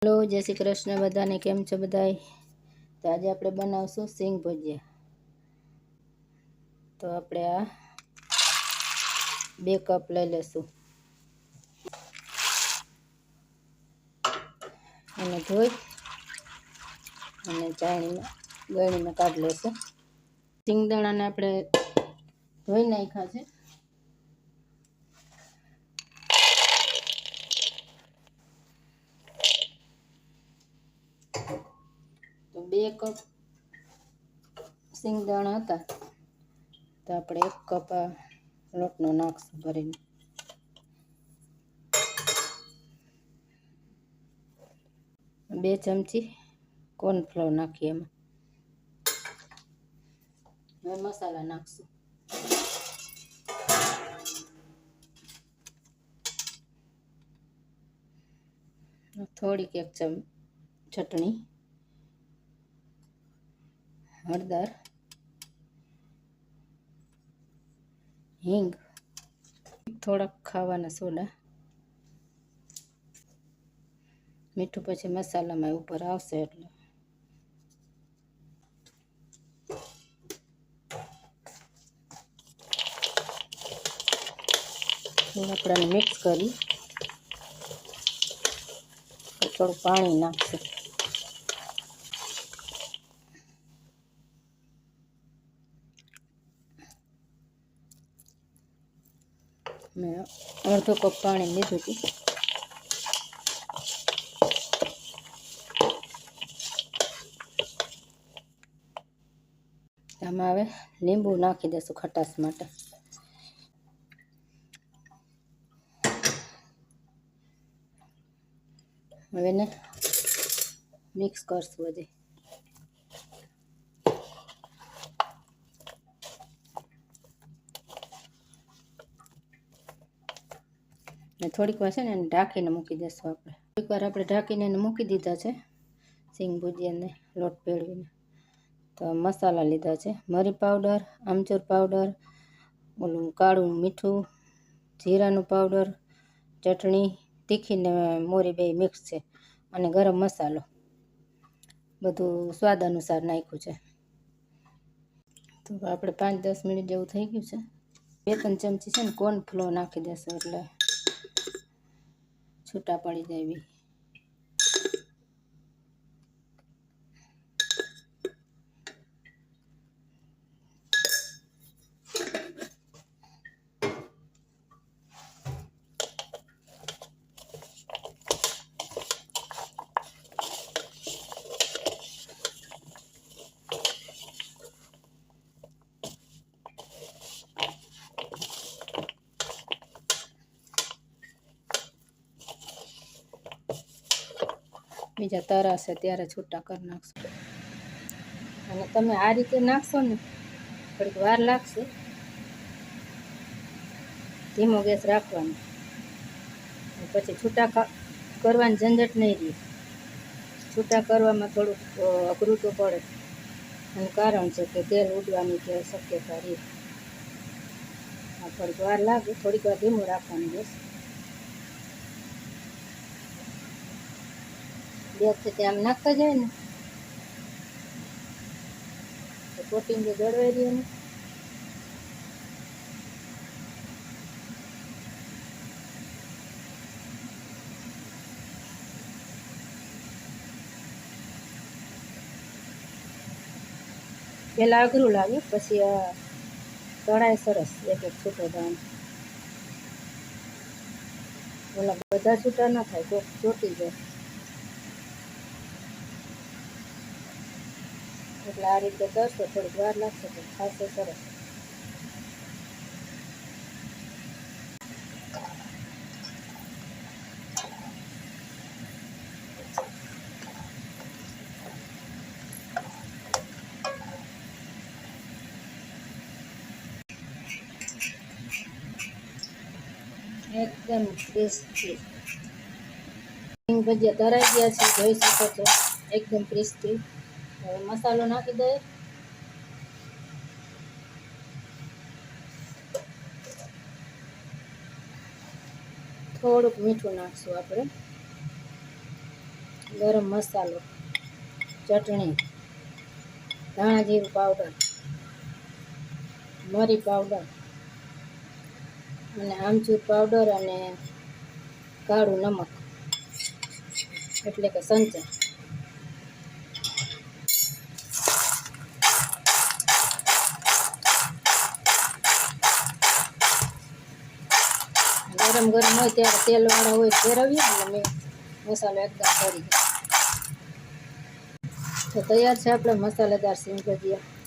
Hello जय श्री कृष्ण बधाने केम छो बधाई। तो आज આપણે બનાવશું સિંગ ભજીયા। તો આપણે આ 2 કપ લઈ લેશું અને ધોઈ અને ગળણીમાં કાઢી લેશું। સિંગદાણાને આપણે ધોઈ નાખ્યા છે। તો 2 કપ સિંગદાણા હતા તો આપણે 1 કપ લોટનો નાખશું ભરીને। બે ચમચી કોર્નફ્લોર નાખીએ એમાં। હવે મસાલા નાખશું। થોડીક 1 ચમચી ચટણી, હળદર, હિંગ, થોડાક ખાવાના સોડા, મીઠું પછી મસાલામાં ઉપર આવશે એટલે આપણે મિક્સ કરી થોડું પાણી નાખશું। મેં અડધો કપ પાણી લીધું હતું। આમાં હવે લીંબુ નાખી દેશું ખટાશ માટે। હવે એને મિક્સ કરશું હજી। ને થોડીક વાર છે ને એને ઢાંકીને મૂકી દેશું આપણે। થોડીક વાર આપણે ઢાંકીને એને મૂકી દીધા છે સિંગ ભજીયાને લોટ ભેળવીને। તો મસાલા લીધા છે મરી પાવડર, આમચૂર પાવડર, ઓલું કાળું મીઠું, જીરાનું પાવડર, ચટણી તીખી ને મોરી બે મિક્સ છે અને ગરમ મસાલો બધું સ્વાદ અનુસાર નાખ્યું છે। તો આપણે 5-10 મિનિટ જેવું થઈ ગયું છે। 2-3 ચમચી છે ને કોર્નફ્લોર નાખી દેશું એટલે છૂટા પડી જાય એવી। બીજા તરાશે ત્યારે છૂટા કરી નાખશું। અને તમે આ રીતે નાખશો ને થોડીક વાર લાગશે, ધીમો ગેસ રાખવાનો પછી છૂટા કરવાની ઝંઝટ નહીં રહે। છૂટા કરવામાં થોડુંક અઘરું તો પડે એનું કારણ છે કે તેલ ઉડવાની કે શક્યતા રહે। થોડીક વાર લાગે, થોડીક વાર ધીમો રાખવાનું ગેસ। ગેસથી આમ નાખતા જાય ને તો કોટિંગ જળવાઈ રહે ને। પહેલાં અઘરું લાગે પછી તળાય સરસ એક છૂટો દાણ। ઓલા બધા છૂટા ના થાય તો ચોટી જાય એટલે આ રીતે કરશો થોડીક વાર લાગશે તો ખાશે સરસ। એકદમ ક્રિસ્પી સિંગ ભજીયા તરાઈ ગયા છે, જોઈ શકો છો એકદમ ક્રિસ્પી। હવે મસાલો નાખી દઈએ। થોડુંક મીઠું નાખશું આપણે ગરમ મસાલો, ચટણી, ધાણા જીરું પાવડર, મરી પાવડર અને આમચૂર પાવડર અને કાળું નમક એટલે કે સંચર. ગરમ ગરમ હોય ત્યારે તેલવાળા હોય ફેરવીએ અને મેં મસાલો એકદમ કરી દઉં. તો તૈયાર છે આપણે મસાલેદાર સિંગ ભજીયા.